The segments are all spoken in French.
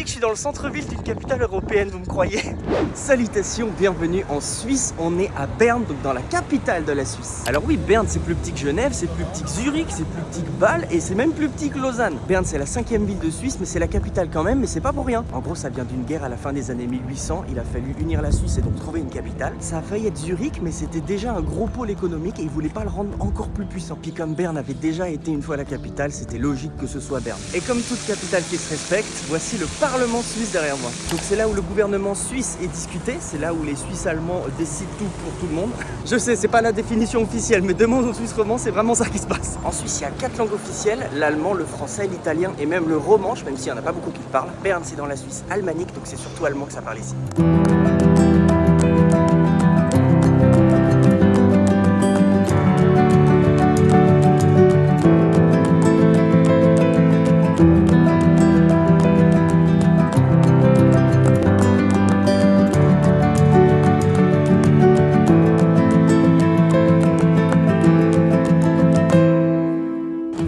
que je suis dans le centre-ville d'une capitale européenne, vous me croyez? Salutations, bienvenue en Suisse. On est à Berne, donc dans la capitale de la Suisse. Alors oui, Berne c'est plus petit que Genève, c'est plus petit que Zurich, c'est plus petit que Bâle et c'est même plus petit que Lausanne. Berne c'est la 5e ville de Suisse, mais c'est la capitale quand même, mais c'est pas pour rien. En gros, ça vient d'une guerre à la fin des années 1800. Il a fallu unir la Suisse et donc trouver une capitale. Ça a failli être Zurich, mais c'était déjà un gros pôle économique et ils voulaient pas le rendre encore plus puissant. Puis comme Berne avait déjà été une fois la capitale, c'était logique que ce soit Berne. Et comme toute capitale qui se respecte, voici le Parlement suisse derrière moi. Donc c'est là où le gouvernement suisse est discuté, c'est là où les Suisses allemands décident tout pour tout le monde. Je sais, c'est pas la définition officielle, mais de mots en suisse romand, c'est vraiment ça qui se passe. En Suisse, il y a 4 langues officielles, l'allemand, le français, l'italien et même le romanche, même s'il n'y en a pas beaucoup qui le parlent. Berne, c'est dans la Suisse alémanique, donc c'est surtout allemand que ça parle ici.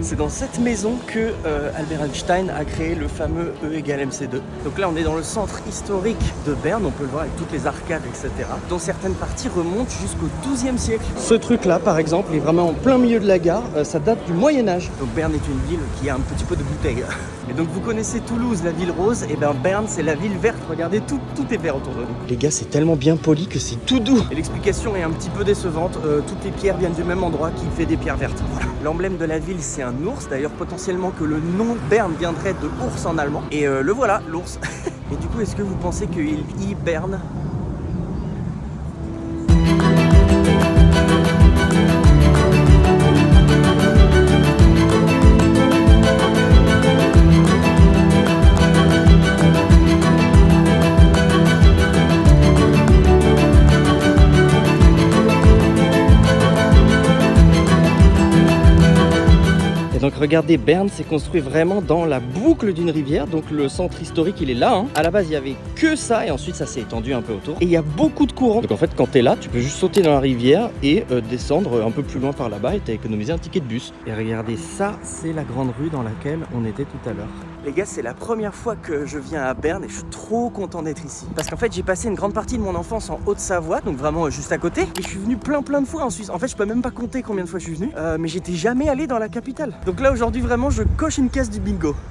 C'est dans cette maison que Albert Einstein a créé le fameux E égale MC2. Donc là, on est dans le centre historique de Berne, on peut le voir avec toutes les arcades, etc. dont certaines parties remontent jusqu'au XIIe siècle. Ce truc-là, par exemple, est vraiment en plein milieu de la gare, ça date du Moyen-Âge. Donc Berne est une ville qui a un petit peu de bouteille. Et donc vous connaissez Toulouse, la ville rose, et bien Berne, c'est la ville verte. Regardez, tout est vert autour de nous. Les gars, c'est tellement bien poli que c'est tout doux. Et l'explication est un petit peu décevante, toutes les pierres viennent du même endroit qui fait des pierres vertes. Voilà. L'emblème de la ville, c'est un ours, d'ailleurs potentiellement que le nom Berne viendrait de ours en allemand. Et le voilà, l'ours. Et du coup, est-ce que vous pensez qu'il hiberne ? Et donc regardez, Berne s'est construit vraiment dans la boucle d'une rivière, donc le centre historique il est là. Hein. À la base il y avait que ça et ensuite ça s'est étendu un peu autour. Et il y a beaucoup de courants. Donc en fait quand t'es là, tu peux juste sauter dans la rivière et descendre un peu plus loin par là-bas et t'as économisé un ticket de bus. Et regardez, ça c'est la grande rue dans laquelle on était tout à l'heure. Les gars, c'est la première fois que je viens à Berne et je suis trop content d'être ici. Parce qu'en fait j'ai passé une grande partie de mon enfance en Haute-Savoie, donc vraiment juste à côté. Et je suis venu plein de fois en Suisse. En fait je peux même pas compter combien de fois je suis venu, mais j'étais jamais allé dans la capitale. Donc là aujourd'hui vraiment je coche une case du bingo.